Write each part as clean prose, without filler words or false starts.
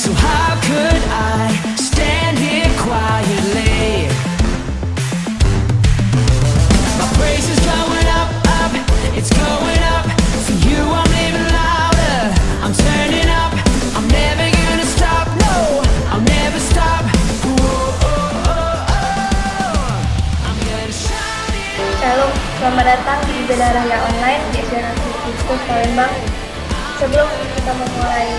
So how could I stand here quietly? My praise is going up, up, it's going up. For you I'm living louder, I'm turning up. I'm never gonna stop, no, I'll never stop. Whoa, oh, oh, oh. I'm gonna shout it out. Shalom, selamat datang di Ibadah Raya Online di SDN Kristus Palembang. Sebelum kita memulai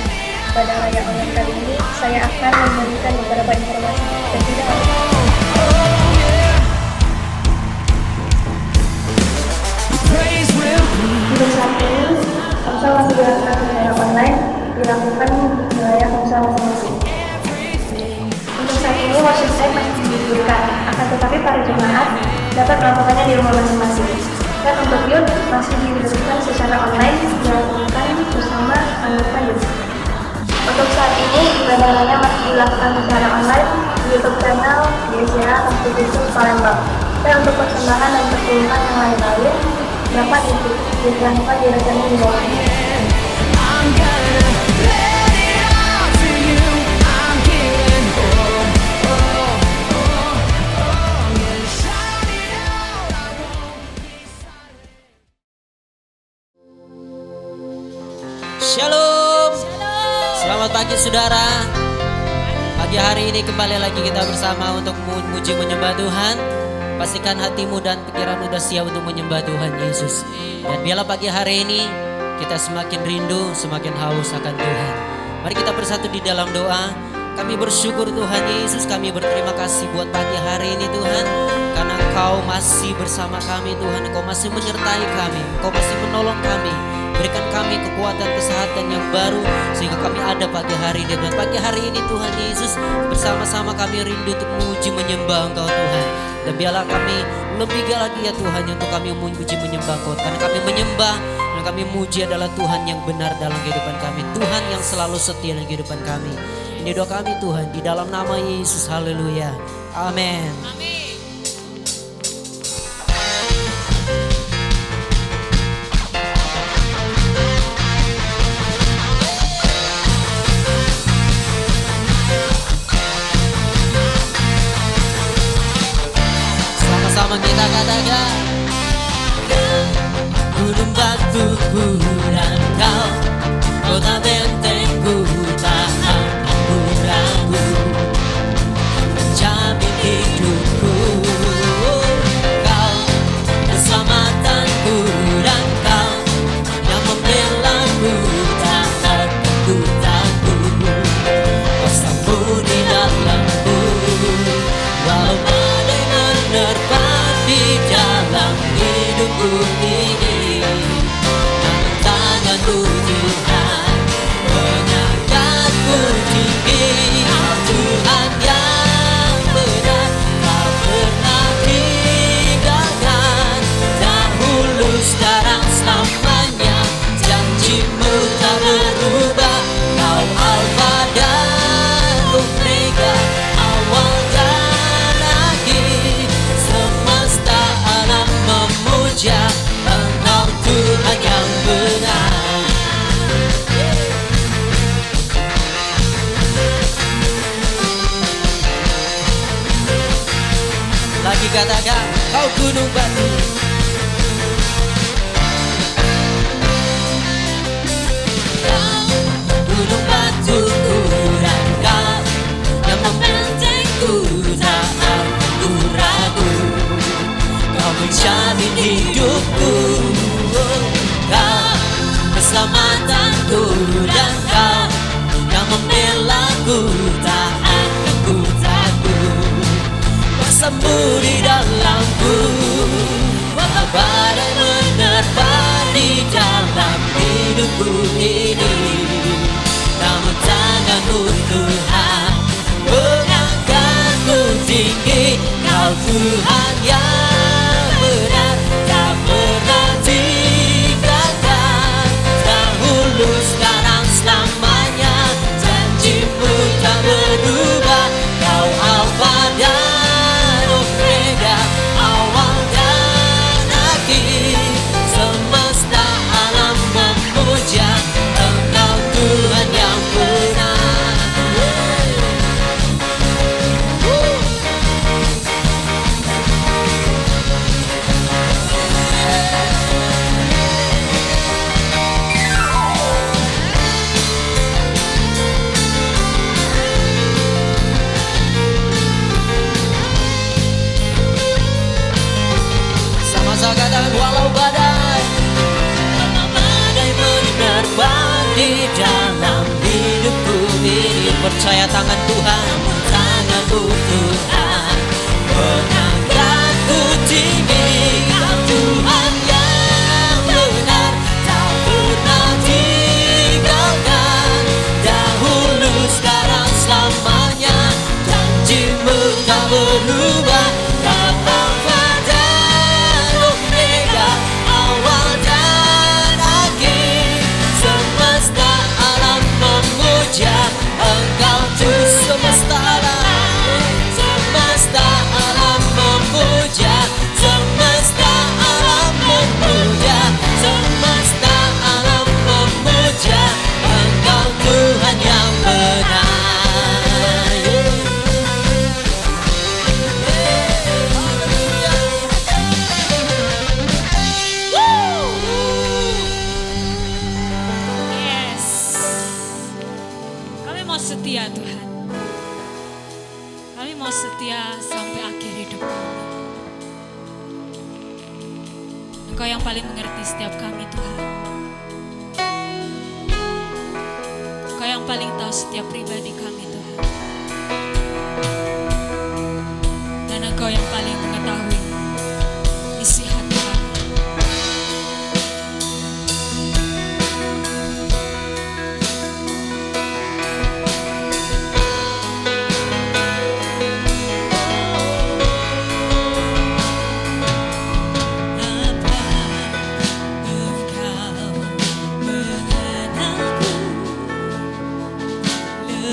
Ibadah Raya Online kali ini, saya akan memberikan beberapa informasi terlebih dahulu. Praise will be. Untuk saat ini, Komsel masih dilakukan secara online, dilakukan di wilayah Komsel masing-masing. Untuk saat ini, worship time masih diliburkan, akan tetapi para jemaat dapat melakukannya di rumah masing-masing. Dan untuk youth masih diliburkan secara online, dilakukan bersama anggota youth. Untuk saat ini, ibadah raya masih dilakukan secara online di YouTube channel GSA Kristus Palembang. Dan untuk persembahan dan pertunjukan yang lain-lain dapat dilakukan di rekening di bawah ini. I'm gonna let it out to you. I'm giving oh, oh, oh, oh. I'm gonna shout it out. I won't be silent. Shalom. Selamat pagi saudara. Pagi hari ini kembali lagi kita bersama untuk memuji menyembah Tuhan. Pastikan hatimu dan pikiranmu sudah siap untuk menyembah Tuhan Yesus. Dan biarlah pagi hari ini kita semakin rindu, semakin haus akan Tuhan. Mari kita bersatu di dalam doa. Kami bersyukur Tuhan Yesus, kami berterima kasih buat pagi hari ini Tuhan. Karena Engkau masih bersama kami Tuhan, Engkau masih menyertai kami, Engkau masih menolong kami. Berikan kami kekuatan, kesehatan yang baru sehingga kami ada pagi hari ini. Dan pagi hari ini Tuhan Yesus, bersama-sama kami rindu untuk memuji menyembah Engkau Tuhan. Dan biarlah kami lebih lagi ya Tuhan untuk kami memuji menyembah Engkau. Karena kami menyembah dan kami muji adalah Tuhan yang benar dalam kehidupan kami. Tuhan yang selalu setia dalam kehidupan kami. Ini doa kami Tuhan di dalam nama Yesus. Haleluya. Amin. Sama kita katakan, gunung batuku dan kau, kota bentengku tak akan ragu, menjamin hidupku. Kau keselamatanku dan kau yang membelaku tak akan ku takut. Kuasamu di dalamku, walau badai menerpa di dalam hidupku ini. Namun tanganmu Tuhan mengangkatku tinggi. Tuhan yang benar, tak pernah tinggalkan. Dahulu sekarang selamanya, janjimu tak berubah. Kau Alfa dan Omega, awal dan akhir. Semesta alam memuja Engkau Tuhan yang benar. Lagi katakan, kau gunung batu. Gunung batuku dan kau yang membentengku tak akan ku ragu. Kau menjamin hidupku, kau keselamatanku dan kau yang membelaku tak akan ku takut. Bersembunyi di dalamku, walau badai menerpa di dalam hidupku ini. Namun tanganmu Tuhan mengangkatku tinggi. Kau Tuhan yang benar, tak pernah tinggalkan. Dahulu sekarang selamanya, janjimu tak percaya tangan Tuhan, tanganmu Tuhan mengangkatku tinggi. Kau Tuhan yang benar, tak pernah tinggalkan. Dahulu, sekarang, selamanya, janjimu tak berubah. Kau Alfa dan Omega, awal dan akhir. Semesta alam memuja Engkau Tuhan. Semesta alam memuja, semesta alam memuja, semesta alam memuja Engkau Tuhan yang benar. Yes. Kami mau setia Tuhan. Kami mau setia sampai akhir hidup kami. Engkau yang paling mengerti setiap kami Tuhan. Engkau yang paling tahu setiap pribadi kami Tuhan. Dan Engkau yang paling mengetahui isi hati kami.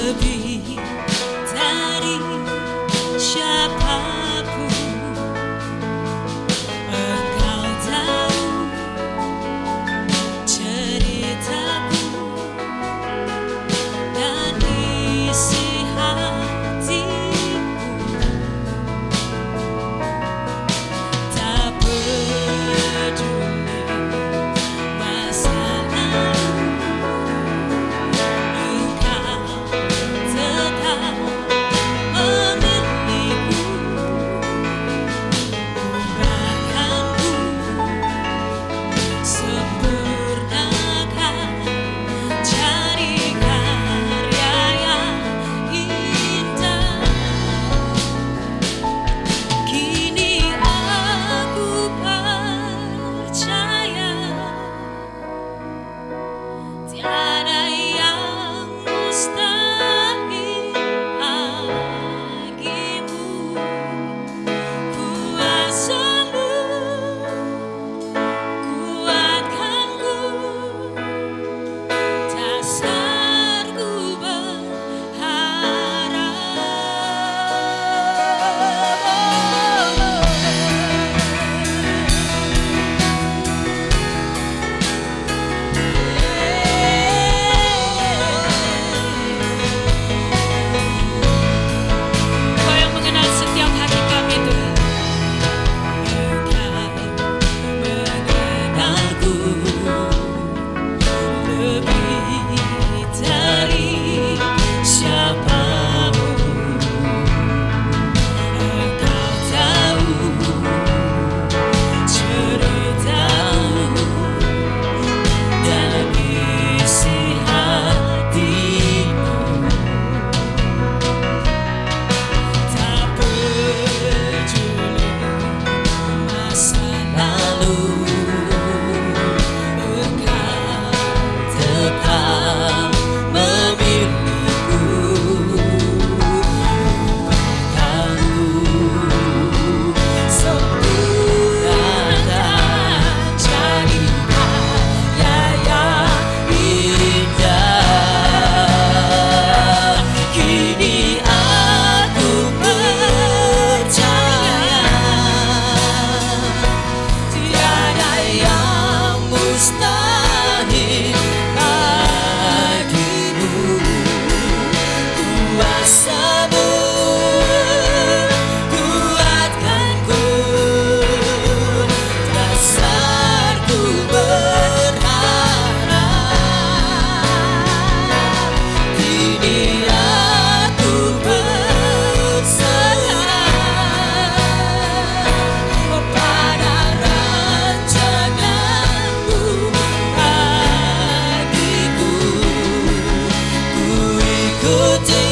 Lebih dari siapapun, Engkau tahu ceritaku dan isi hatiku. Tak peduli masa lalu, tetap memilikiku. Ubahkanku, sempurnakan, cari karya yang indah. Kini aku percaya tiada yang mustahil bagimu. Kuasamu kuatkanku, dasarku Engkau yang mengenal setiap hati kami Tuhan. mengenalku lebih dari siapapun. Engkau tahu ceritamu dan isi hatiku. Tak peduli masa lalu, Engkau tetap memilikiku. Ubahkanku, sempurnakan, cari karya yang indah. Kini aku percaya tiada yang mustahil bagimu. Kuasamu kuatkanku, dasarku berharap. Kini aku berserah pada rancanganmu bagiku. Ku ikuti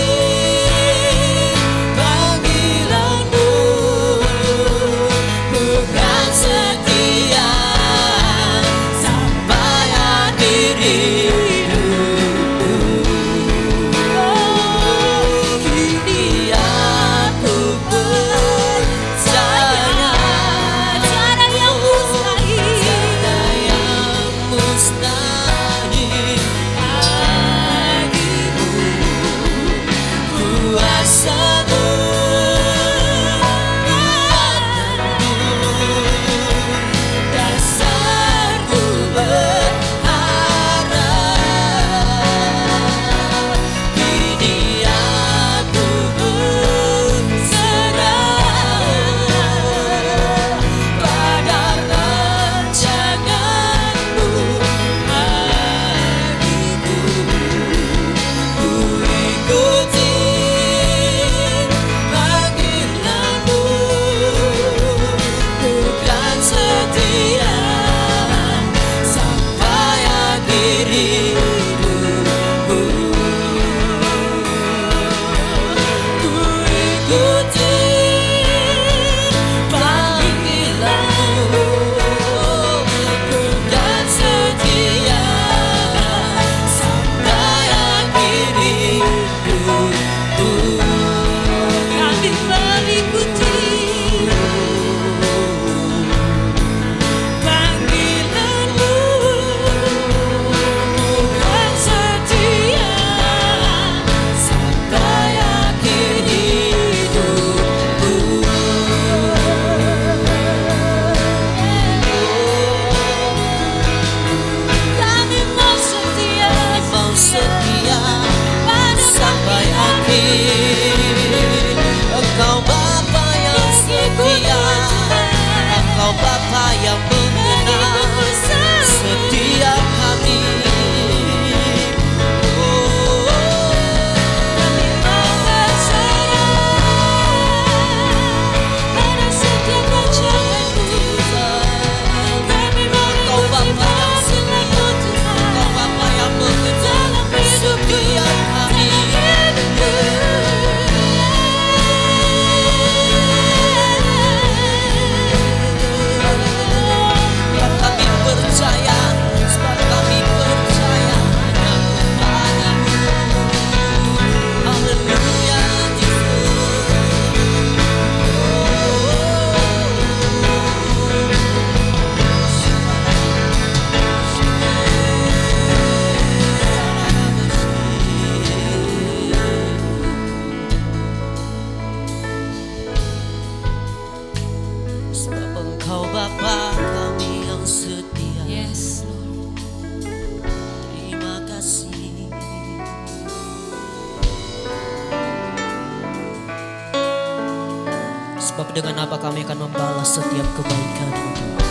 Sebab dengan apa kami akan membalas setiap kebaikan-Mu, Tuhan.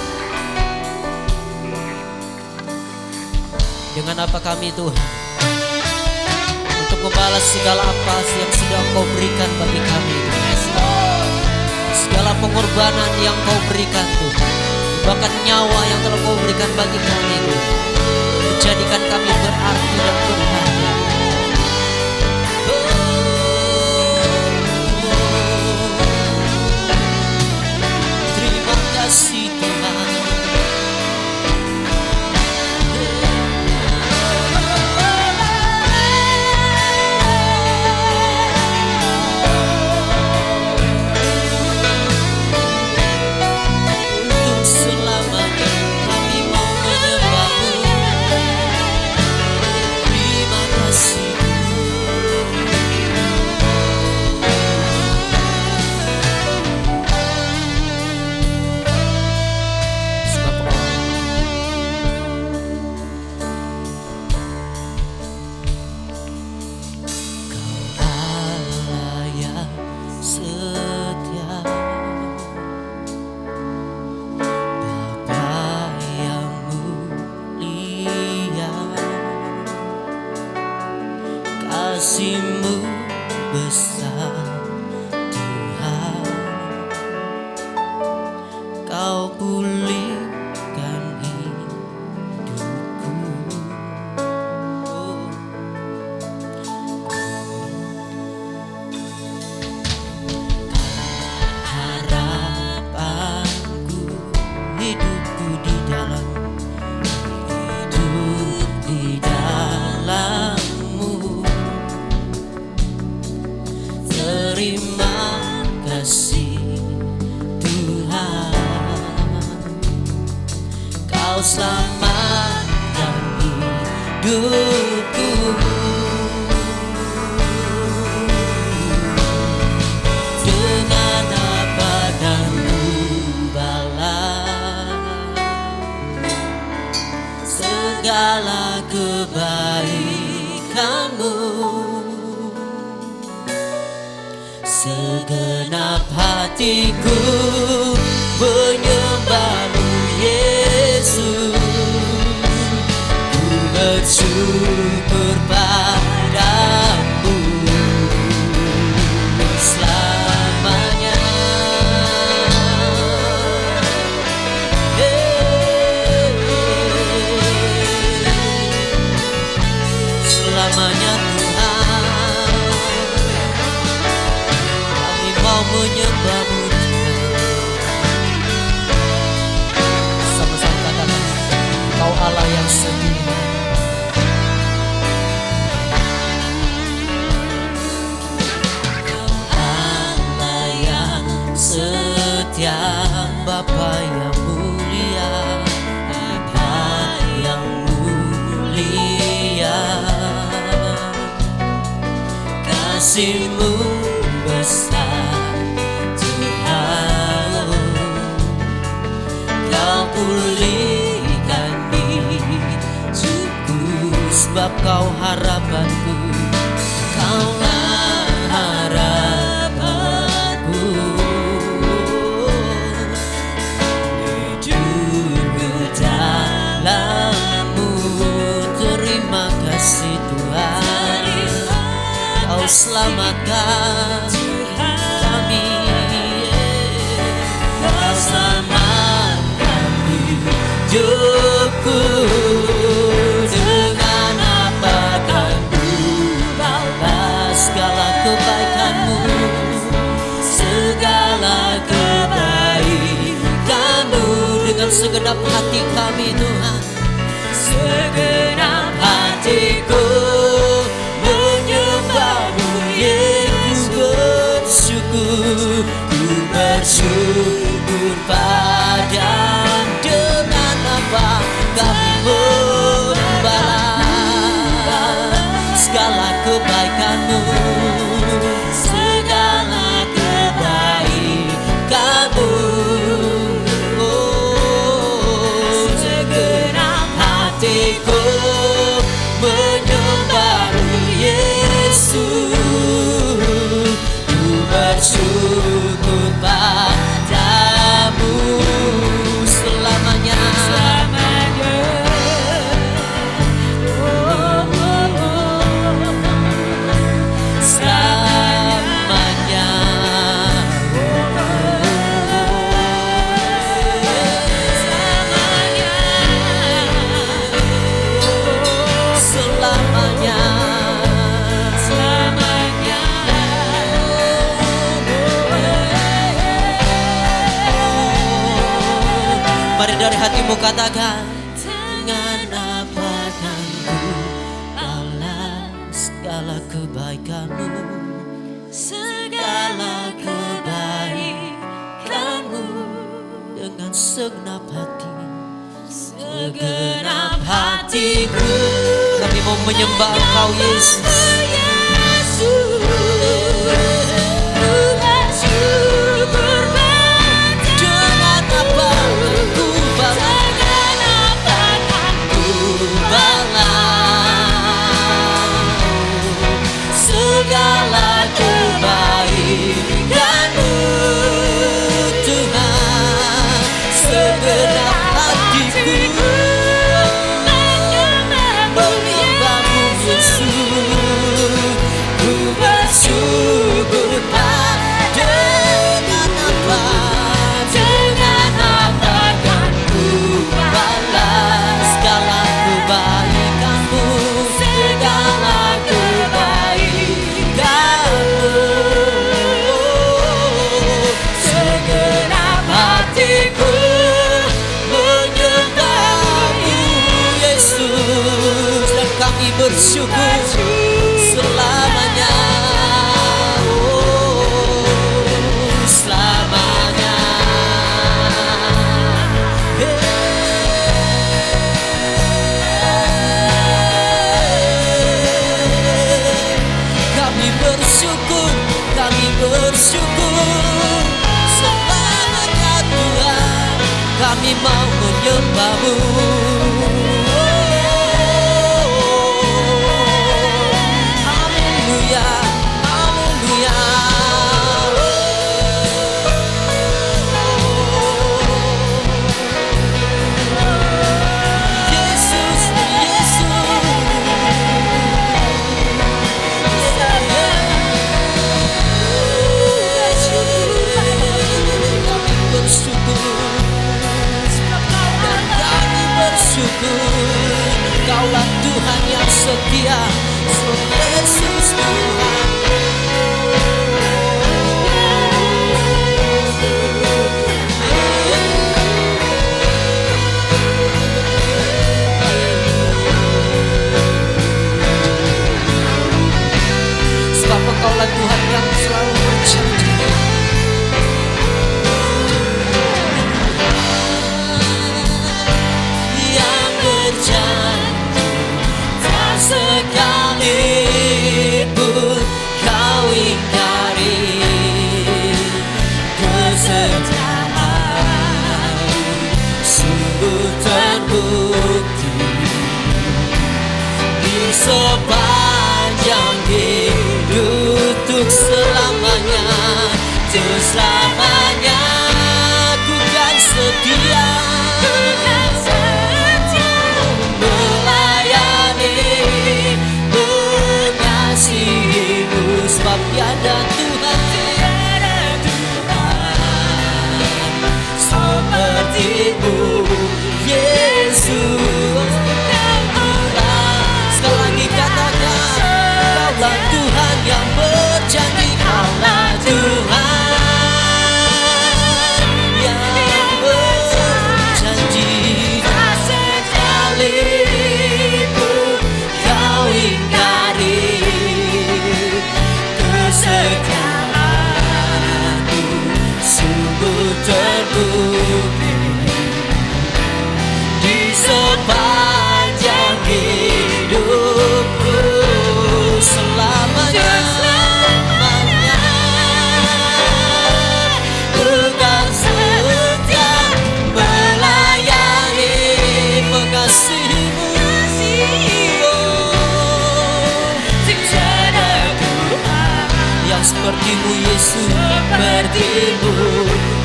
Dengan apa kami, Tuhan, untuk membalas segala apa yang sudah Engkau berikan bagi kami, Tuhan. Segala pengorbanan yang Kau berikan, Tuhan, bahkan nyawa yang telah Kau berikan bagi kami, Tuhan, menjadikan kami berarti dan berharga. Terima kasih, Tuhan. Untuk selamanya kami mau menyembah-Mu. Terima kasih. Sebab Kau Allah yang setia, Bapa yang mulia, kasih-Mu besar, Tuhan. Kau pulihkan hidupku. Harapanku, hidupku di dalam, hidup di dalam-Mu. Terima kasih, Tuhan. Kau selamatkan hidupku. Dengan apa dan ku balas segala kebaikan-Mu. Segenap hatiku menyembah-Mu, Yesus. Ku bersyukur padamu selamanya. Selamanya, Tuhan, kami mau menyembah-Mu. Sama-sama katakan, Kau Allah yang setia. Allah yang setia, Bapa yang mulia, Bapa yang mulia, kasih-Mu besar, Tuhan. Kau pulihkan hidupku, sebab Kau harapanku. Kaulah harapanku. Hidup ke dalam-Mu. Terima kasih, Tuhan. Kau selamatkan kami. Kau selamatkan hidupku. Dengan apa kan ku balas segala kebaikan-Mu, segala kebaikan-Mu. Dengan segenap hati kami, Tuhan, segenap hatiku menyembah-Mu, Yesus. Bersyukur, ku bersyukur padamu. Dengan apa kami membalas segala kebaikan-Mu, segala kebaikan-Mu. Oh, segenap hatiku menyembah-Mu, Yesus. Ku bersyukur Mari dari hatimu katakan, dengan apa kan ku balas segala kebaikanmu, segala kebaikanmu, dengan segenap hati, segenap hatiku. Kami mau menyembah Engkau Yesus. Dengan apa ku balas segala kebaikanmu, Tuhan, segenap hatiku menyembahmu Yesus. Ku bersyukur dengan apa kan ku balas segala kebaikanmu, segala kebaikanmu, segenap hatiku menyembahmu Yesus, dan kami bersyukur selamanya. Selamanya. Kami bersyukur selamanya Tuhan, kami mau menyembahmu. Haleluya, haleluya. Yesus, Kaulah Tuhan yang setia, Yesus Tuhan. Sebab Engkaulah Tuhan yang selalu berjanji. Yang berjanji tak sekalipun kau ingkari kesetiaan, sungguh terbukti di sepanjang hidup untuk selamanya, untuk selamanya ku kan setia melayani, mengasihimu, sebab tiada Tuhan sepertimu Yesus. Sekali lagi katakan, Kaulah Tuhan yang berjanji, Kaulah Tuhan yang berjanji, tak sekalipun kau ingkari kesetiaanmu, sungguh terbukti di sepanjang hidupku selamanya. Bukan setia melayani, mengasihimu, tiada Tuhan yang sepertimu Yesus, sepertimu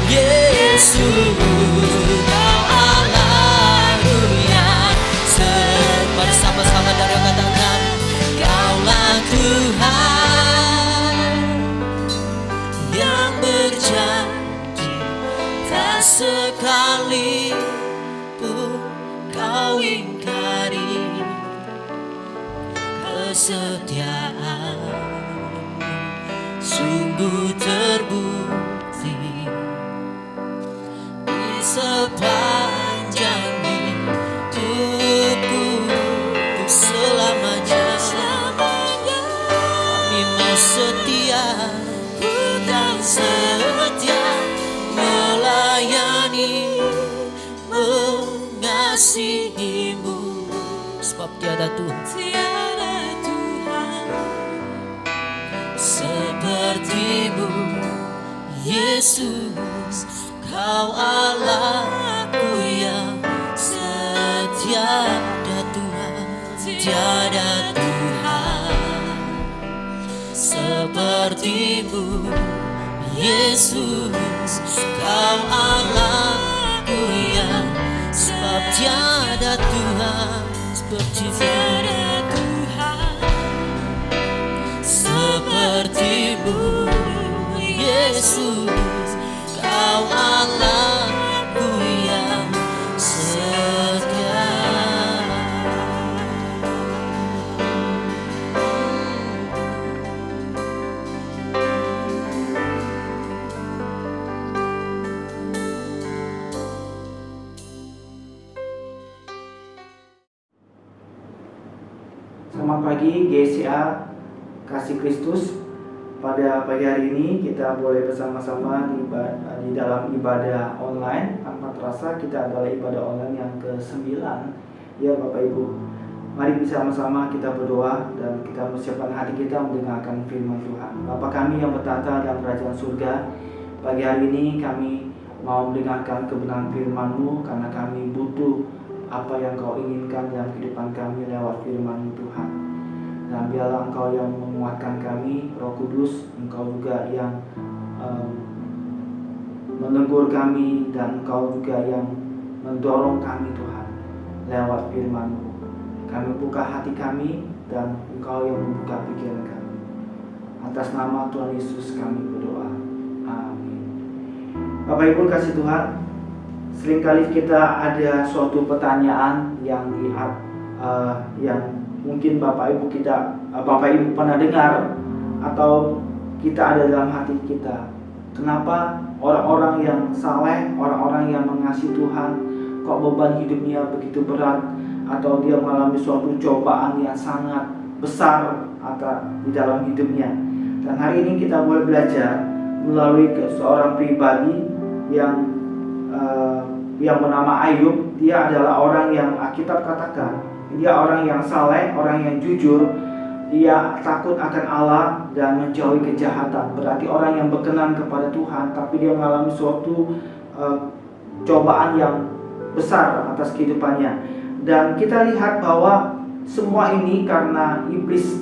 Yesus. Kau Allahku yang mari sama-sama dari katakan, Kaulah Tuhan yang berjanji, tak sekalipun kau ingkari kesetiaan, sungguh terbukti di sepanjang mengasihimu. Sebab tiada Tuhan Tiada Tuhan sepertimu, Yesus. Kau Allahku yang setia. Tiada Tuhan, tiada Tuhan sepertimu, Yesus. Kau Allahku yang sebab tiada Tuhan seperti tiada Tuhan sepertimu, Yesus. Kau Allahku yang setia. Selamat pagi GCA Kasih Kristus. Pada pagi hari ini kita boleh bersama-sama di dalam ibadah online. Tanpa terasa kita adalah ibadah online yang ke-9. Ya Bapak Ibu, mari bersama-sama kita berdoa dan kita persiapkan hati kita mendengarkan firman Tuhan. Bapa kami yang bertata dalam kerajaan surga, pagi hari ini kami mau mendengarkan kebenaran firman-Mu, karena kami butuh apa yang Kau inginkan dalam kehidupan kami lewat firman-Mu Tuhan. Dan biarlah Engkau yang menguatkan kami, Roh Kudus, Engkau juga yang menegur kami, dan Engkau juga yang mendorong kami Tuhan lewat firman-Mu. Kami buka hati kami dan Engkau yang membuka pikiran kami. Atas nama Tuhan Yesus kami berdoa. Amin. Bapak Ibu kasih Tuhan, seringkali kita ada suatu pertanyaan yang yang mungkin Bapak Ibu pernah dengar, atau kita ada dalam hati kita. Kenapa orang-orang yang saleh, orang-orang yang mengasihi Tuhan, kok beban hidupnya begitu berat, atau dia mengalami suatu cobaan yang sangat besar di dalam hidupnya. Dan hari ini kita boleh belajar melalui seorang pribadi yang bernama Ayub. Dia adalah orang yang Alkitab katakan dia orang yang saleh, orang yang jujur. Dia takut akan Allah dan menjauhi kejahatan. Berarti orang yang berkenan kepada Tuhan, tapi dia mengalami suatu cobaan yang besar atas kehidupannya. Dan kita lihat bahwa semua ini karena iblis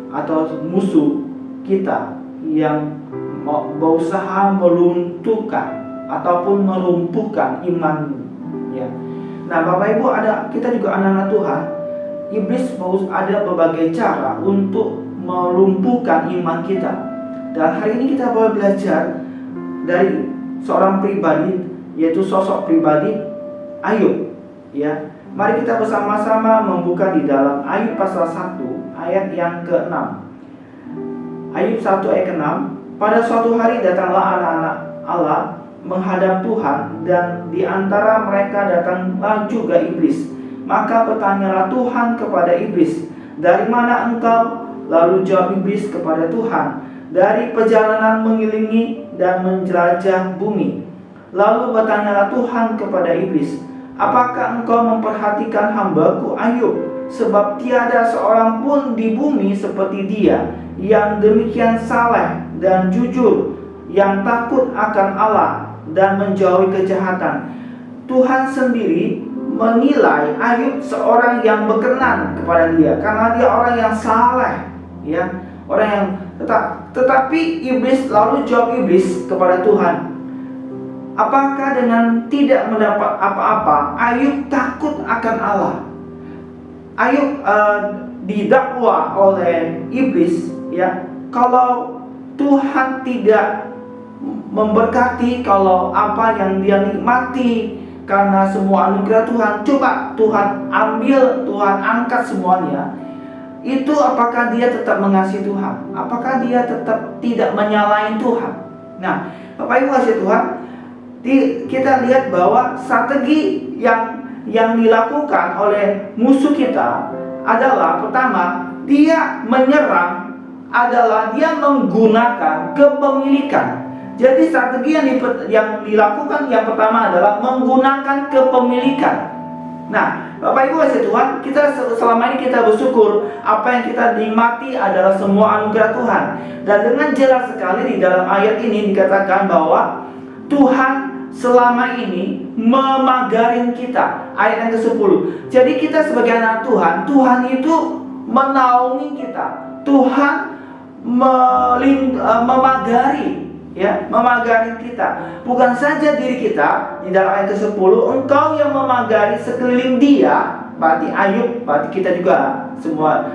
atau musuh kita yang berusaha melunturkan ataupun merumpuhkan iman. Ya. Nah, Bapak Ibu, kita juga anak-anak Tuhan. Iblis ada berbagai cara untuk melumpuhkan iman kita. Dan hari ini kita boleh belajar dari seorang pribadi, yaitu sosok pribadi Ayub. Ya, mari kita bersama-sama membuka di dalam Ayub pasal 1 ayat yang ke-6. Ayub 1 ayat ke-6. Pada suatu hari datanglah anak-anak Allah menghadap Tuhan, dan di antara mereka datanglah juga iblis. Maka bertanyalah Tuhan kepada iblis, "Dari mana engkau?" Lalu jawab iblis kepada Tuhan, "Dari perjalanan mengelilingi dan menjelajah bumi." Lalu bertanyalah Tuhan kepada iblis, "Apakah engkau memperhatikan hamba-Ku Ayub? Sebab tiada seorang pun di bumi seperti dia, yang demikian saleh dan jujur, yang takut akan Allah dan menjauhi kejahatan." Tuhan sendiri menilai Ayub seorang yang berkenan kepada dia, karena dia orang yang saleh, ya, orang yang tetapi iblis, lalu jawab iblis kepada Tuhan, "Apakah dengan tidak mendapat apa-apa Ayub takut akan Allah?" Ayub didakwa oleh iblis, ya, kalau Tuhan tidak memberkati, kalau apa yang dia nikmati karena semua anugerah Tuhan, coba Tuhan ambil, Tuhan angkat semuanya, itu apakah dia tetap mengasihi Tuhan? Apakah dia tetap tidak menyalahin Tuhan? Nah, Bapak Ibu kasih Tuhan, kita lihat bahwa strategi yang dilakukan oleh musuh kita adalah, pertama, dia menyerang, adalah dia menggunakan kepemilikan. Jadi strategi yang dilakukan yang pertama adalah menggunakan kepemilikan. Nah, Bapak Ibu kasih Tuhan, kita selama ini kita bersyukur apa yang kita nikmati adalah semua anugerah Tuhan. Dan dengan jelas sekali di dalam ayat ini dikatakan bahwa Tuhan selama ini memagarin kita. Ayat yang ke-10. Jadi kita sebagai anak Tuhan, Tuhan itu menaungi kita. Tuhan memagari, ya, memagari kita. Bukan saja diri kita. Di dalam ayat ke-10, engkau yang memagari sekeliling dia, berarti Ayub, berarti kita juga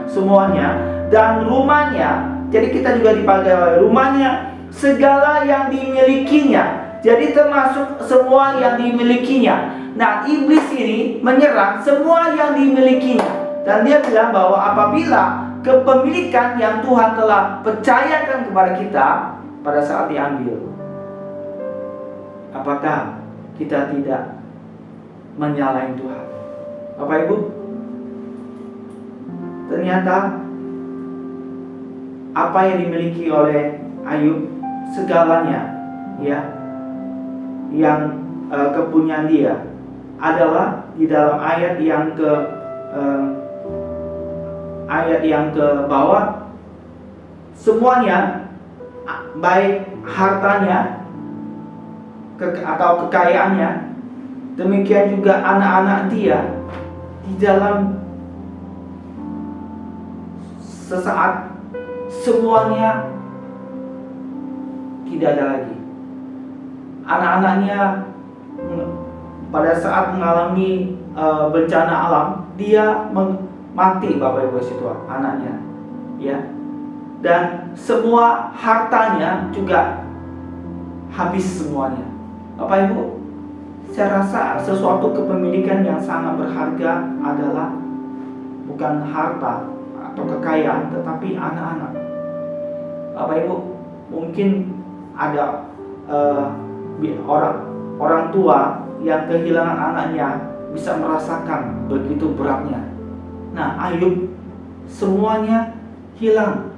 semuanya, dan rumahnya. Jadi kita juga dipagari rumahnya, segala yang dimilikinya. Jadi termasuk semua yang dimilikinya. Nah, iblis ini menyerang semua yang dimilikinya. Dan dia bilang bahwa apabila kepemilikan yang Tuhan telah percayakan kepada kita pada saat diambil, apakah kita tidak menyalahi Tuhan? Bapak Ibu, ternyata apa yang dimiliki oleh Ayub, segalanya, ya, yang kepunyaan dia adalah di dalam ayat yang ke bawah, semuanya, baik hartanya atau kekayaannya, demikian juga anak-anak dia, di dalam sesaat semuanya tidak ada lagi. Anak-anaknya pada saat mengalami bencana alam, dia mati, Bapak Ibu Tuhan, anaknya, ya. Dan semua hartanya juga habis semuanya. Bapak Ibu, saya rasa sesuatu kepemilikan yang sangat berharga adalah bukan harta atau kekayaan, tetapi anak-anak. Bapak Ibu, mungkin ada orang tua yang kehilangan anaknya bisa merasakan begitu beratnya. Nah, Ayub semuanya hilang,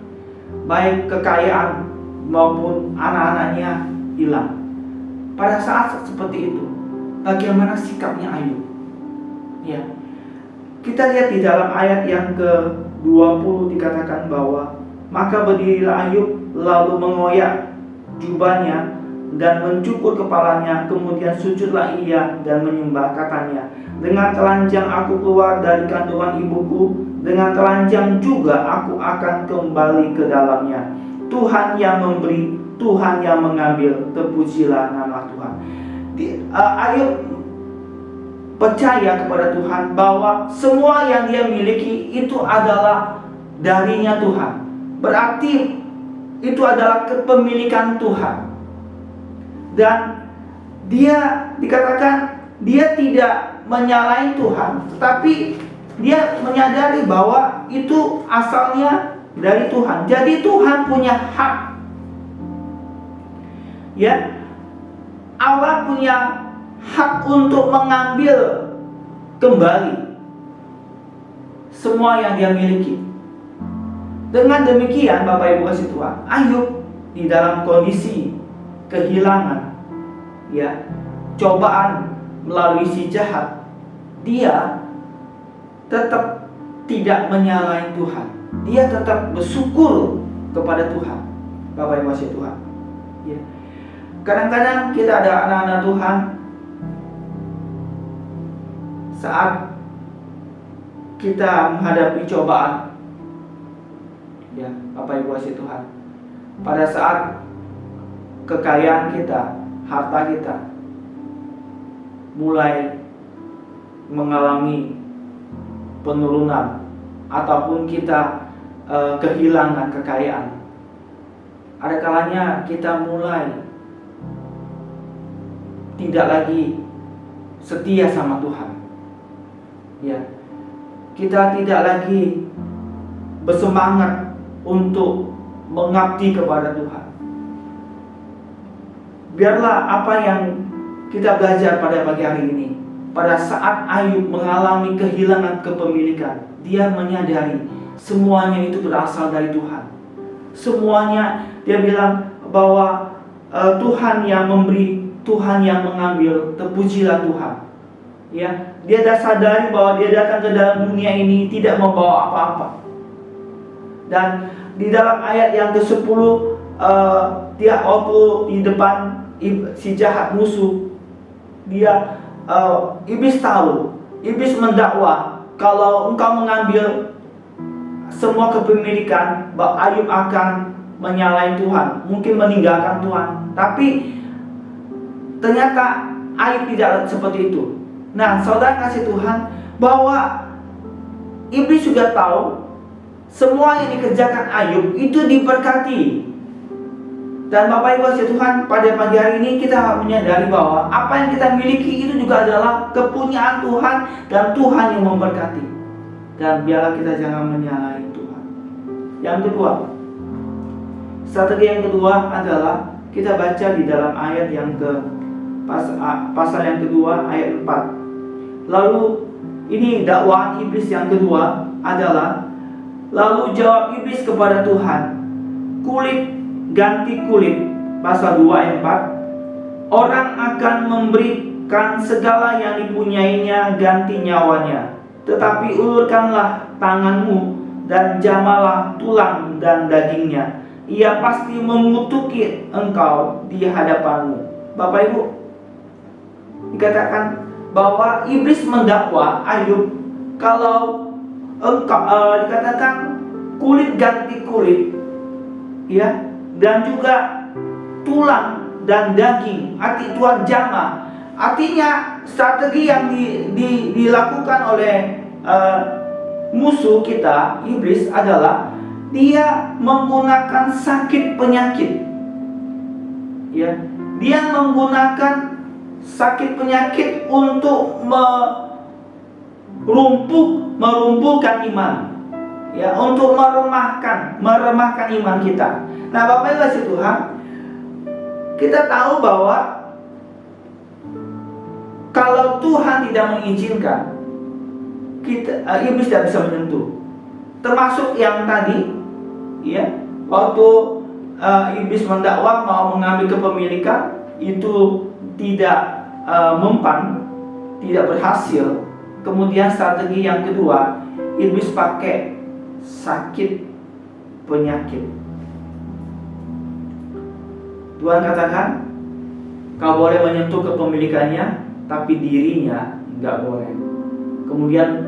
baik kekayaan maupun anak-anaknya hilang. Pada saat seperti itu, bagaimana sikapnya Ayub? Ya, kita lihat di dalam ayat yang ke-20 dikatakan bahwa maka berdirilah Ayub lalu mengoyak jubahnya dan mencukur kepalanya, kemudian sujudlah ia dan menyembah, katanya, dengan telanjang aku keluar dari kandungan ibuku, dengan telanjang juga aku akan kembali ke dalamnya. Tuhan yang memberi, Tuhan yang mengambil, terpujilah nama Tuhan. Ayub percaya kepada Tuhan bahwa semua yang dia miliki itu adalah darinya Tuhan. Berarti itu adalah kepemilikan Tuhan. Dan dia dikatakan dia tidak menyalahi Tuhan, tetapi dia menyadari bahwa itu asalnya dari Tuhan. Jadi Tuhan punya hak, ya. Allah punya hak untuk mengambil kembali semua yang dia miliki. Dengan demikian, Bapak Ibu kasih Tuhan, Ayub di dalam kondisi kehilangan, ya, cobaan melalui si jahat, dia tetap tidak menyalahi Tuhan. Dia tetap bersyukur kepada Tuhan. Bapak Ibu kasih Tuhan, ya. Kadang-kadang kita ada anak-anak Tuhan, saat kita menghadapi cobaan, ya, Bapak Ibu kasih Tuhan, pada saat kekayaan kita, harta kita mulai mengalami penurunan ataupun kita kehilangan kekayaan, ada kalanya kita mulai tidak lagi setia sama Tuhan, ya. Kita tidak lagi bersemangat untuk mengabdi kepada Tuhan. Biarlah apa yang kita belajar pada pagi hari ini, pada saat Ayub mengalami kehilangan kepemilikan, dia menyadari semuanya itu berasal dari Tuhan. Semuanya, dia bilang bahwa Tuhan yang memberi, Tuhan yang mengambil, terpujilah Tuhan. Ya, dia dah sadari bahwa dia datang ke dalam dunia ini tidak membawa apa-apa. Dan di dalam ayat yang ke-10, dia waktu di depan si jahat musuh, dia iblis tahu, iblis mendakwa kalau engkau mengambil semua kepemilikan, Ayub akan menyalahi Tuhan, mungkin meninggalkan Tuhan. Tapi ternyata Ayub tidak seperti itu. Nah, saudara kasih Tuhan, bahwa iblis juga tahu semua yang dikerjakan Ayub itu diberkati. Dan Bapak Ibu kasih Tuhan, pada pagi hari ini kita menyadari bahwa apa yang kita miliki itu juga adalah kepunyaan Tuhan, dan Tuhan yang memberkati. Dan biarlah kita jangan menyalahi Tuhan. Yang kedua, strategi yang kedua adalah kita baca di dalam ayat yang pasal yang kedua ayat 4. Lalu ini dakwaan iblis yang kedua adalah, lalu jawab iblis kepada Tuhan, kulit ganti kulit. Pasal 2 ayat 4. Orang akan memberikan segala yang dipunyainya ganti nyawanya, tetapi ulurkanlah tanganmu dan jamalah tulang dan dagingnya. Ia pasti mengutuki engkau di hadapanmu. Bapak Ibu, dikatakan bahwa iblis mendakwa Ayub kalau engkau dikatakan kulit ganti kulit, ya, dan juga tulang dan daging, arti tuan jama. Artinya strategi yang dilakukan oleh musuh kita iblis adalah dia menggunakan sakit penyakit, ya, dia menggunakan sakit penyakit untuk merumpuhkan iman, ya, untuk meremahkan iman kita. Nah, Bapak Ibu kasih Tuhan, kita tahu bahwa kalau Tuhan tidak mengizinkan, iblis tidak bisa menyentuh. Termasuk yang tadi, ya, waktu iblis mendakwa mau mengambil kepemilikan, itu tidak mempan, tidak berhasil. Kemudian strategi yang kedua, iblis pakai sakit penyakit. Tuhan katakan, kau boleh menyentuh kepemilikannya, tapi dirinya nggak boleh. Kemudian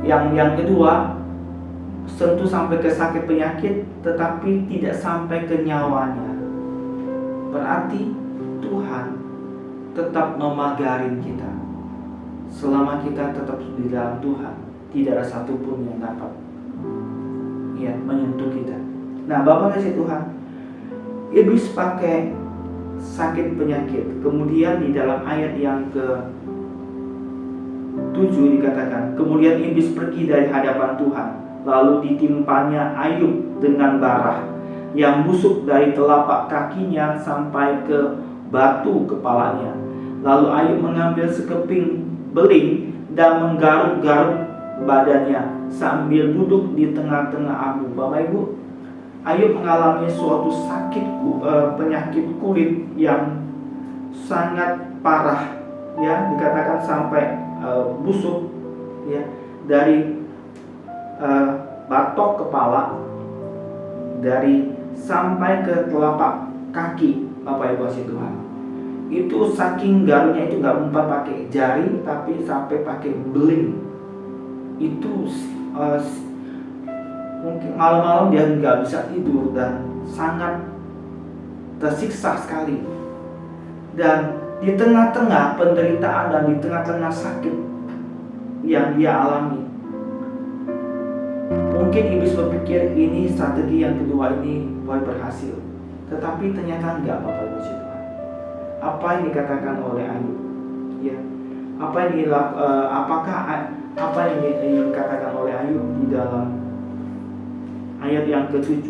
yang kedua, sentuh sampai ke sakit penyakit, tetapi tidak sampai ke nyawanya. Berarti Tuhan tetap memagarin kita. Selama kita tetap di dalam Tuhan, tidak ada satupun yang dapat, ya, menyentuh kita. Nah, Bapak kasih Tuhan, iblis pakai sakit penyakit. Kemudian di dalam ayat yang ke-7 dikatakan, kemudian iblis pergi dari hadapan Tuhan, lalu ditimpanya Ayub dengan bara yang busuk dari telapak kakinya sampai ke batu kepalanya. Lalu Ayub mengambil sekeping beling dan menggaruk-garuk badannya sambil duduk di tengah-tengah abu. Bapak Ibu, Ayub mengalami suatu sakit penyakit kulit yang sangat parah, ya, dikatakan sampai busuk, ya, dari batok kepala, dari sampai ke telapak kaki. Bapak Ibu kasih Tuhan, itu saking garuknya, itu nggak mempan pakai jari, tapi sampai pakai beling. Itu mungkin malam-malam dia nggak bisa tidur dan sangat tersiksa sekali. Dan di tengah-tengah penderitaan dan di tengah-tengah sakit yang dia alami, mungkin iblis berpikir ini strategi yang kedua ini boleh berhasil. Tetapi ternyata enggak, Bapak Ibu Tuhan. Apa yang dikatakan oleh Ayub, ya, apa yang dikatakan oleh Ayub di dalam ayat yang ke-7.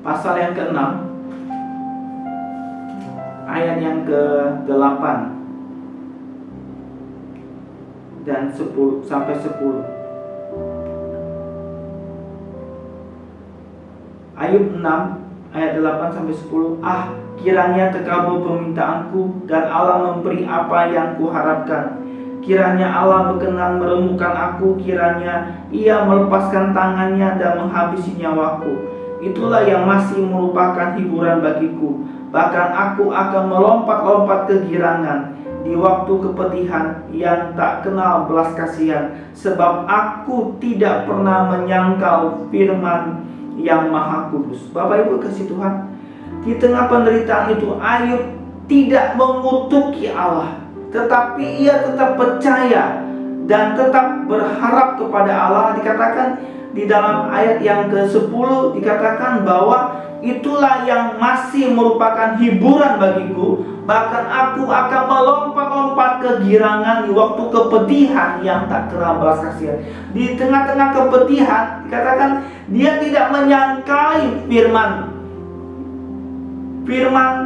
Pasal yang ke-6 ayat yang ke-8. dan 10 sampai 10. Ayub 6 ayat 8 sampai 10. Kiranya terkabul permintaanku dan Allah memberi apa yang kuharapkan. Kiranya Allah berkenan meremukkan aku, kiranya Ia melepaskan tangannya dan menghabisi nyawaku. Itulah yang masih merupakan hiburan bagiku. Bahkan aku akan melompat-lompat kegirangan di waktu kepedihan yang tak kenal belas kasihan, sebab aku tidak pernah menyangkal firman yang Maha Kudus. Bapak Ibu kasih Tuhan, di tengah penderitaan itu Ayub tidak mengutuki Allah, tetapi ia tetap percaya dan tetap berharap kepada Allah. Dikatakan di dalam ayat yang ke-10 dikatakan bahwa itulah yang masih merupakan hiburan bagiku, bahkan aku akan melompat-lompat kegirangan di waktu kepedihan yang tak kenal belas kasihan. Di tengah-tengah kepedihan dikatakan dia tidak menyangkali firman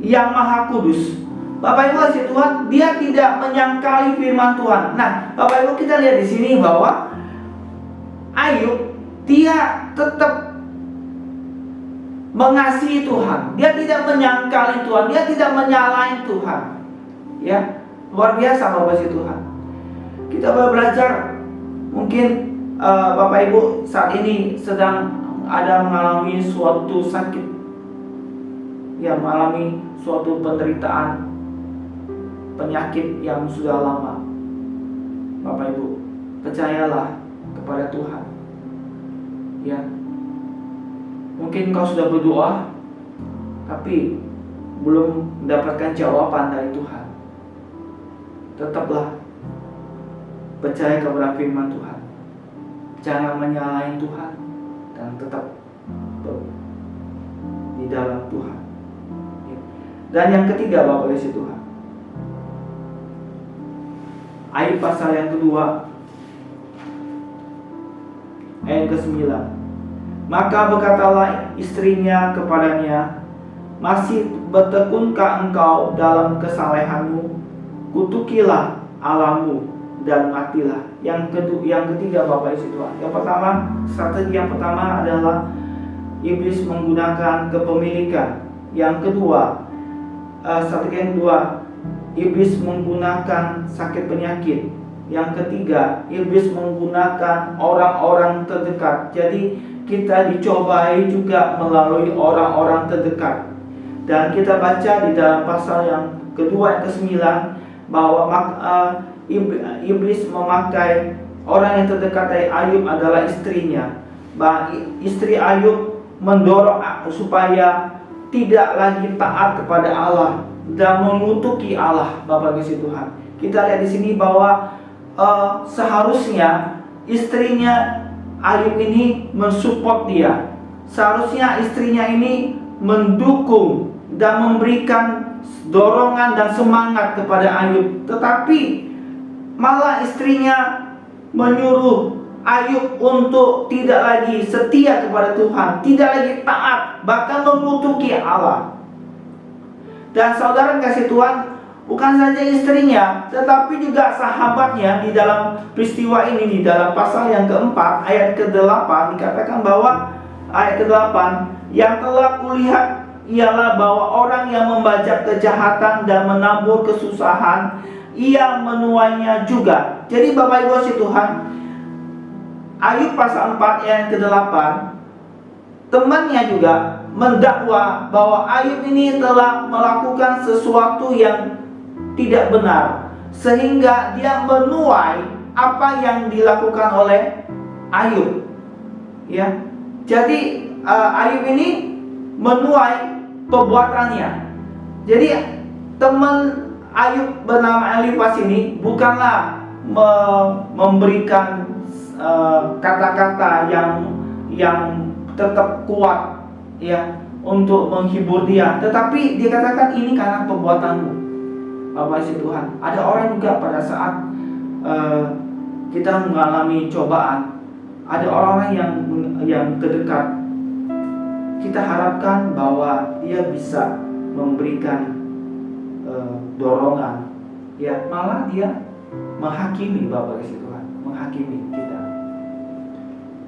yang Maha Kudus. Bapak Ibu kasih Tuhan, dia tidak menyangkali firman Tuhan. Nah, Bapak Ibu kita lihat di sini bahwa Ayub dia tetap mengasihi Tuhan. Dia tidak menyangkali Tuhan, dia tidak menyalahin Tuhan. Ya, luar biasa Bapak kasih Tuhan. Kita belajar, mungkin Bapak Ibu saat ini sedang ada mengalami suatu sakit, ya, mengalami suatu penderitaan, penyakit yang sudah lama. Bapak Ibu, percayalah kepada Tuhan. Ya, mungkin kau sudah berdoa, tapi belum mendapatkan jawaban dari Tuhan. Tetaplah percaya kepada firman Tuhan. Jangan menyalahin Tuhan dan tetap di dalam Tuhan. Dan yang ketiga Bapak kasih Tuhan, Ayub pasal yang kedua ayat ke-9. Maka berkatalah istrinya kepadanya, masih bertekunkah engkau dalam kesalehanmu? Kutukilah Allahmu dan matilah. Yang ketiga Bapak isi Tuhan. Yang pertama, strategi yang pertama adalah iblis menggunakan kepemilikan. Yang kedua, strategi yang kedua, iblis menggunakan sakit penyakit. Yang ketiga, iblis menggunakan orang-orang terdekat. Jadi kita dicobai juga melalui orang-orang terdekat. Dan kita baca di dalam pasal yang kedua yang ke-9 bahwa iblis memakai orang yang terdekat dari Ayub adalah istrinya. Bahwa istri Ayub mendorong supaya tidak lagi taat kepada Allah dan mengutuki Allah. Bapak kasih Tuhan, kita lihat di sini bahwa seharusnya istrinya Ayub ini mensupport dia. Seharusnya istrinya ini mendukung dan memberikan dorongan dan semangat kepada Ayub. Tetapi malah istrinya menyuruh Ayub untuk tidak lagi setia kepada Tuhan, tidak lagi taat, bahkan mengutuki Allah. Dan saudara kasih Tuhan, bukan saja istrinya, tetapi juga sahabatnya di dalam peristiwa ini, di dalam pasal yang keempat, ayat ke-8, dikatakan bahwa ayat ke-8, yang telah kulihat ialah bahwa orang yang membajak kejahatan dan menabur kesusahan, ia menuainya juga. Jadi Bapak Ibu si Tuhan, Ayub pasal 4 ayat ke-8, temannya juga mendakwa bahwa Ayub ini telah melakukan sesuatu yang tidak benar, sehingga dia menuai apa yang dilakukan oleh Ayub. Ya, jadi Ayub ini menuai perbuatannya. Jadi teman Ayub bernama Elifas ini bukanlah memberikan kata-kata yang tetap kuat, ya, untuk menghibur dia, tetapi dia katakan ini karena perbuatanmu. Bapak isi Tuhan, ada orang juga pada saat kita mengalami cobaan, ada orang yang terdekat, kita harapkan bahwa dia bisa memberikan dorongan, ya, malah dia menghakimi Bapak kasih Tuhan, menghakimi kita.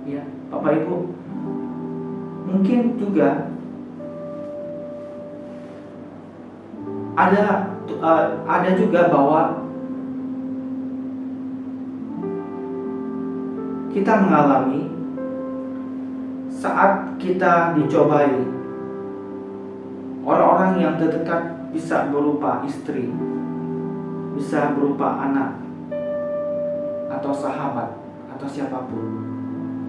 Ya, Bapak Ibu, mungkin juga ada juga bahwa kita mengalami saat kita dicobai, orang-orang yang terdekat bisa berupa istri, bisa berupa anak, atau sahabat, atau siapapun,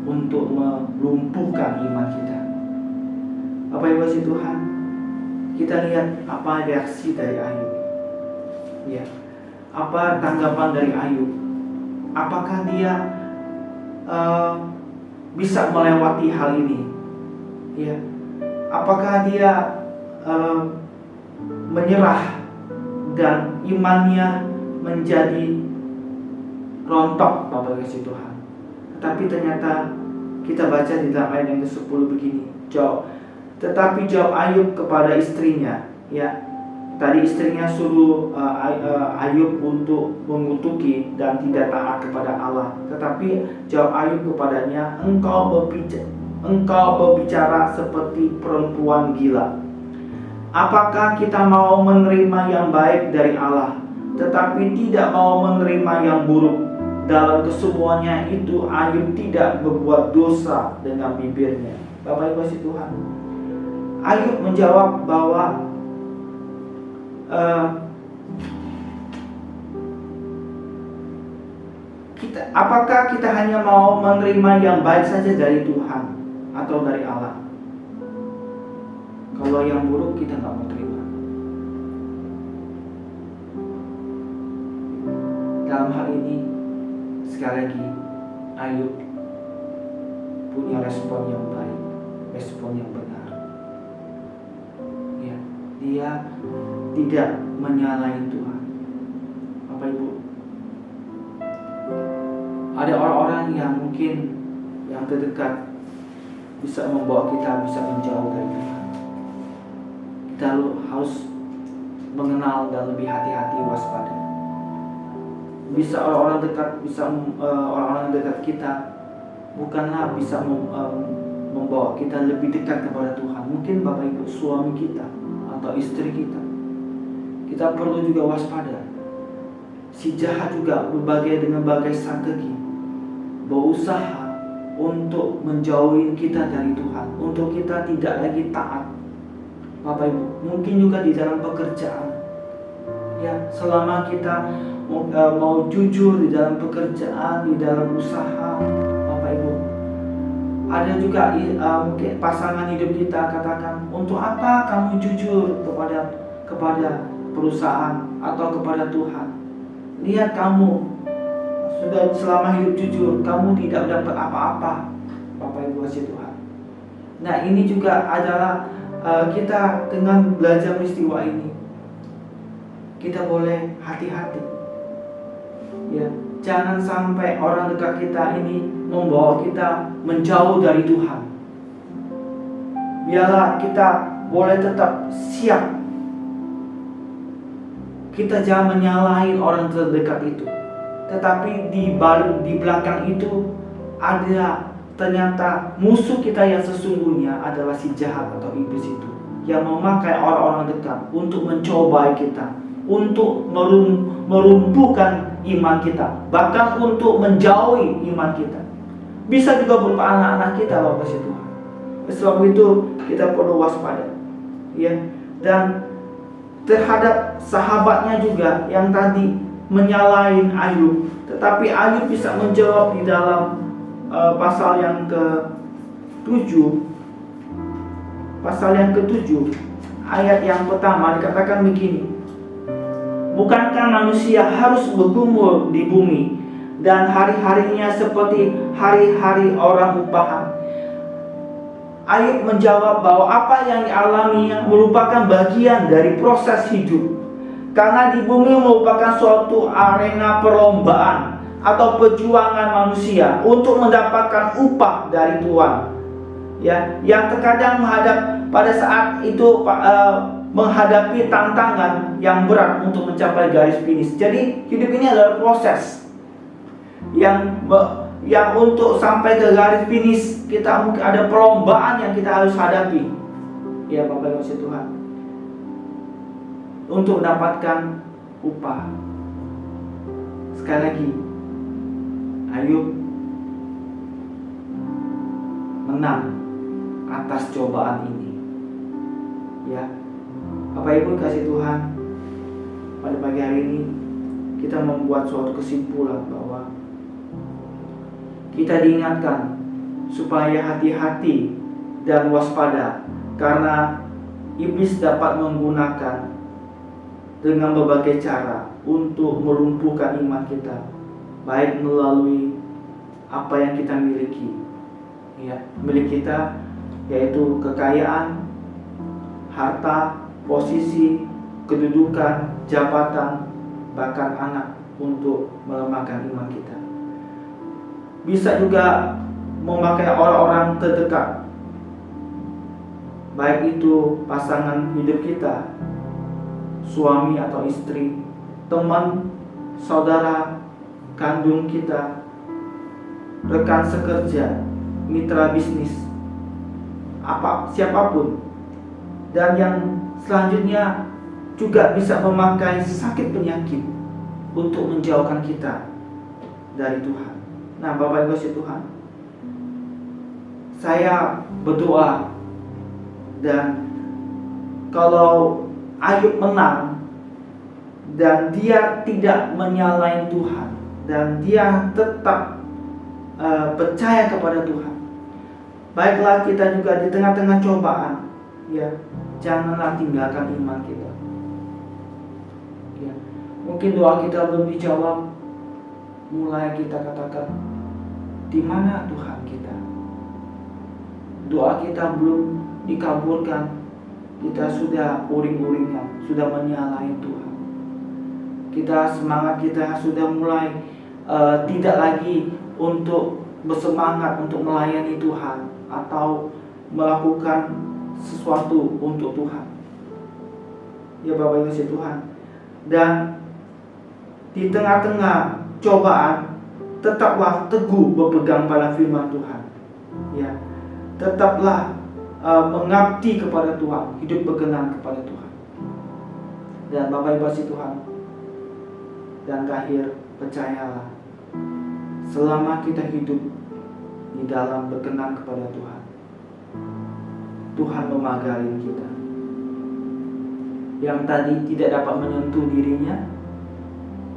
untuk melumpuhkan iman kita. Bapak Ibu kasih Tuhan, kita lihat apa reaksi dari Ayub. Ya, apa tanggapan dari Ayub? Apakah dia bisa melewati hal ini? Ya, apakah dia menyerah dan imannya menjadi rontok, Bapak kasih Tuhan? Tetapi ternyata kita baca di dalam ayat yang ke-10 begini, tetapi jawab Ayub kepada istrinya, ya. Tadi istrinya suruh Ayub untuk mengutuki dan tidak taat kepada Allah. Tetapi jawab Ayub kepadanya, engkau berbicara seperti perempuan gila. Apakah kita mau menerima yang baik dari Allah, tetapi tidak mau menerima yang buruk? Dalam kesemuanya itu Ayub tidak berbuat dosa dengan bibirnya. Bapak Ibu kasih Tuhan, Ayub menjawab bahwa apakah kita hanya mau menerima yang baik saja dari Tuhan atau dari Allah? Kalau yang buruk kita nggak mau terima. Dalam hal ini, sekali lagi, Ayub punya respon yang baik, respon yang benar. Ya, dia tidak menyalahi Tuhan. Bapak Ibu, ada orang-orang yang mungkin yang terdekat bisa membawa kita bisa menjauh dari Tuhan. Kita harus mengenal dan lebih hati-hati, waspada. Bisa orang-orang dekat, orang-orang dekat kita bukanlah bisa membawa kita lebih dekat kepada Tuhan. Mungkin Bapak Ibu, suami kita atau istri kita. Kita perlu juga waspada. Si jahat juga dengan berbagai strategi berusaha untuk menjauhin kita dari Tuhan, untuk kita tidak lagi taat. Bapak Ibu, mungkin juga di dalam pekerjaan. Ya, selama kita mau jujur di dalam pekerjaan, di dalam usaha, Bapak Ibu, ada juga mungkin pasangan hidup kita katakan, untuk apa kamu jujur kepada perusahaan atau kepada Tuhan? Lihat kamu sudah selama hidup jujur, kamu tidak dapat apa-apa, Bapak Ibu kasih Tuhan. Nah, ini juga adalah kita dengan belajar peristiwa ini, kita boleh hati-hati. Ya, jangan sampai orang dekat kita ini membawa kita menjauh dari Tuhan. Biarlah kita boleh tetap siap. Kita jangan menyalahi orang terdekat itu. Tetapi di belakang itu ada ternyata musuh kita yang sesungguhnya adalah si jahat atau iblis itu, yang memakai orang-orang dekat untuk mencobai kita, untuk merumpuhkan iman kita, bahkan untuk menjauhi iman kita. Bisa juga berupa anak-anak kita, Bapak Tuhan. Sebab itu kita perlu waspada, ya. Dan terhadap sahabatnya juga yang tadi menyalahin Ayub, tetapi Ayub bisa menjawab di dalam pasal yang ke-7, ayat yang pertama dikatakan begini, bukankah manusia harus bergumul di bumi dan hari-harinya seperti hari-hari orang upahan? Ayub menjawab bahwa apa yang dialaminya merupakan bagian dari proses hidup, karena di bumi merupakan suatu arena perlombaan atau perjuangan manusia untuk mendapatkan upah dari Tuhan, ya, yang terkadang menghadap pada saat itu menghadapi tantangan yang berat untuk mencapai garis finish. Jadi hidup ini adalah proses yang untuk sampai ke garis finish kita mungkin ada perlombaan yang kita harus hadapi. Ya Bapak Ibu Tuhan, untuk mendapatkan upah. Sekali lagi, Ayub menang atas cobaan ini. Ya, Bapak Ibu kasih Tuhan, pada pagi hari ini kita membuat suatu kesimpulan bahwa kita diingatkan supaya hati-hati dan waspada, karena iblis dapat menggunakan dengan berbagai cara untuk melumpuhkan iman kita, baik melalui apa yang kita miliki, ya, milik kita, yaitu kekayaan, harta, posisi, kedudukan, jabatan, bahkan anak, untuk melemahkan iman kita. Bisa juga memakai orang-orang terdekat, baik itu pasangan hidup kita, suami atau istri, teman, saudara, kandung kita, rekan sekerja, mitra bisnis, siapapun. Dan yang selanjutnya juga bisa memakai sakit penyakit untuk menjauhkan kita dari Tuhan. Nah, Bapak Ibu Tuhan, saya berdoa, dan kalau Ayub menang dan dia tidak menyalahin Tuhan, dan dia tetap percaya kepada Tuhan, baiklah kita juga di tengah-tengah cobaan, ya, janganlah tinggalkan iman kita. Ya, mungkin doa kita belum dijawab, mulai kita katakan, di mana Tuhan kita? Doa kita belum dikabulkan, kita sudah uring-uringan, sudah menyalahi Tuhan. Semangat kita sudah mulai tidak lagi untuk bersemangat untuk melayani Tuhan atau melakukan sesuatu untuk Tuhan. Ya Bapak Ibu Tuhan, dan di tengah-tengah cobaan tetaplah teguh berpegang pada firman Tuhan. Ya, tetaplah mengabdi kepada Tuhan, hidup berkenan kepada Tuhan. Dan Bapak Ibu Tuhan, dan terakhir, percayalah, selama kita hidup di dalam berkenan kepada Tuhan, Tuhan memagari kita. Yang tadi tidak dapat menyentuh dirinya,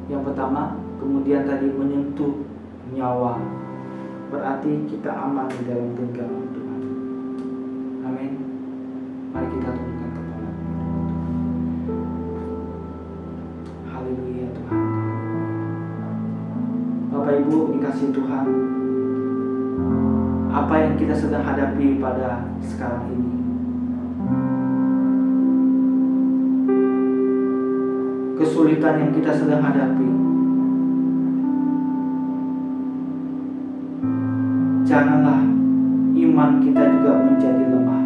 yang pertama, kemudian tadi menyentuh nyawa, berarti kita aman di dalam genggaman Tuhan. Amin. Mari kita tundukkan kepala. Haleluya Tuhan. Bapak Ibu dikasih Tuhan, apa yang kita sedang hadapi pada sekarang ini, kesulitan yang kita sedang hadapi, janganlah iman kita juga menjadi lemah.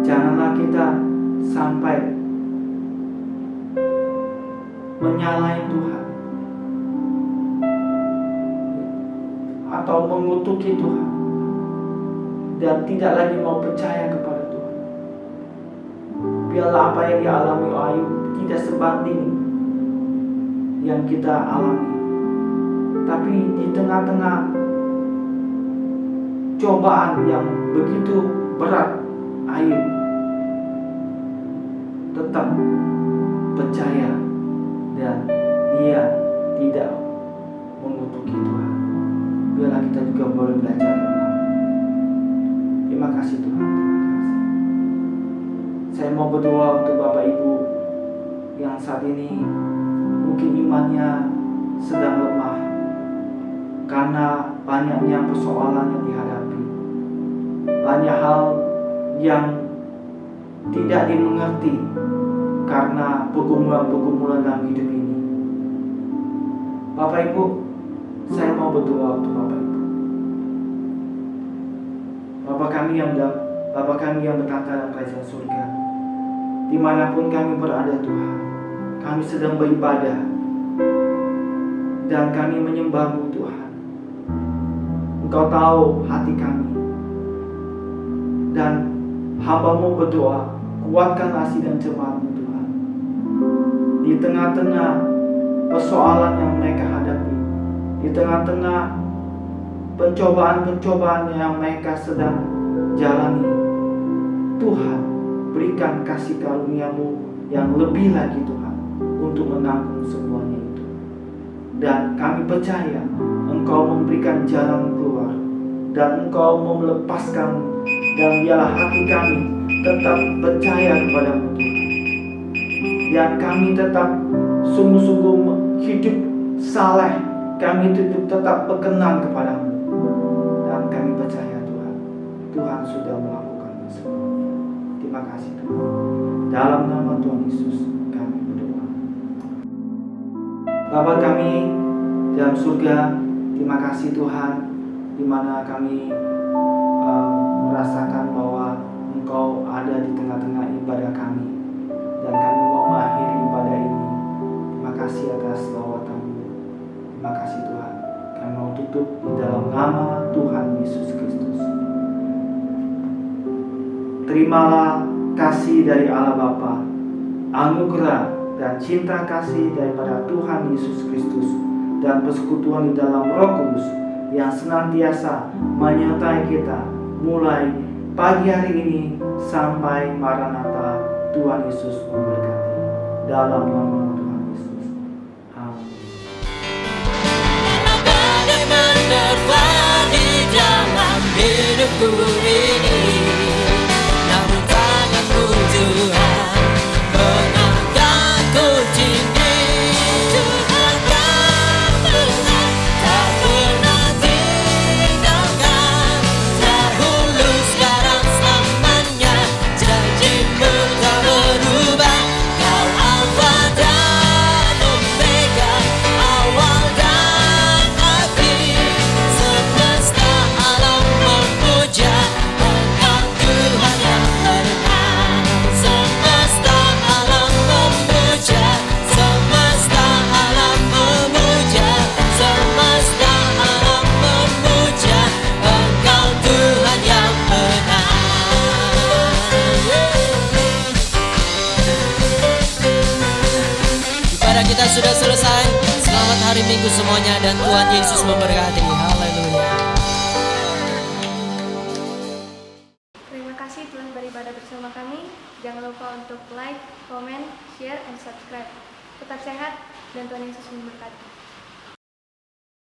Janganlah kita sampai menyalahi Tuhan atau mengutuki Tuhan dan tidak lagi mau percaya kepada Tuhan. Biarlah apa yang dialami Ayub tidak sebanding yang kita alami, tapi di tengah-tengah cobaan yang begitu berat, Ayub tetap percaya dan dia tidak mengutuki Tuhan. Biarlah kita juga boleh belajar. Terima kasih Tuhan. Terima kasih. Saya mau berdoa untuk Bapak Ibu yang saat ini mungkin imannya sedang lemah karena banyaknya persoalan yang dihadapi, banyak hal yang tidak dimengerti karena pergumulan-pergumulan dalam hidup ini. Bapak Ibu, saya mau berdoa untuk Bapak Ibu. Bapa kami yang bertata dalam kerajaan surga, dimanapun kami berada Tuhan, kami sedang beribadah dan kami menyembah-Mu Tuhan. Engkau tahu hati kami, dan hamba-Mu berdoa, kuatkan hati dan jemaat-Mu Tuhan. Di tengah-tengah persoalan yang mereka hadapi, di tengah-tengah pencobaan-pencobaan yang mereka sedang jalani, Tuhan, berikan kasih karunia-Mu yang lebih lagi Tuhan, untuk menanggung semuanya itu. Dan kami percaya Engkau memberikan jalan keluar, dan Engkau mau melepaskan, dan biarlah hati kami tetap percaya kepada-Mu Tuhan. Dan kami tetap sungguh-sungguh hidup saleh, kami tetap berkenan kepada-Mu. Dan kami percaya Tuhan, Tuhan sudah melakukannya semuanya. Terima kasih Tuhan. Dalam nama Tuhan Yesus kami berdoa. Bapa kami dalam surga, terima kasih Tuhan, di mana kami merasakan bahwa Engkau ada di tengah-tengah ibadah kami, dan kami mau mengakhiri ibadah ini. Terima kasih atas lawatan-Mu. Terima kasih Tuhan. Kami mau tutup di dalam nama Tuhan Yesus Kristus. Terimalah kasih dari Allah Bapa, anugerah dan cinta kasih daripada Tuhan Yesus Kristus, dan persekutuan di dalam Roh Kudus yang senantiasa menyertai kita mulai pagi hari ini sampai Maranatha. Tuhan Yesus memberkati. Dalam nama Tuhan Yesus. Amin. Badai menerpa di dalam hidupku ini, namun tangan-Mu Tuhan mengangkatku tinggi. Tuhan tak pernah tinggalkan, dahulu sekarang selamanya, janji-Mu tak berubah. Kau Alfa dan Omega, awal dan akhir. Semesta alam memuja Engkau Tuhan yang benar. Semesta alam memuja, semesta alam memuja, semesta alam memuja Engkau Tuhan yang benar. Ibadah kita sudah selesai. Selamat hari Minggu semuanya, dan Tuhan Yesus memberkati. Haleluya. Terima kasih telah beribadah bersama kami. Jangan lupa untuk like, comment, share, and subscribe. Tetap sehat dan Tuhan Yesus memberkati.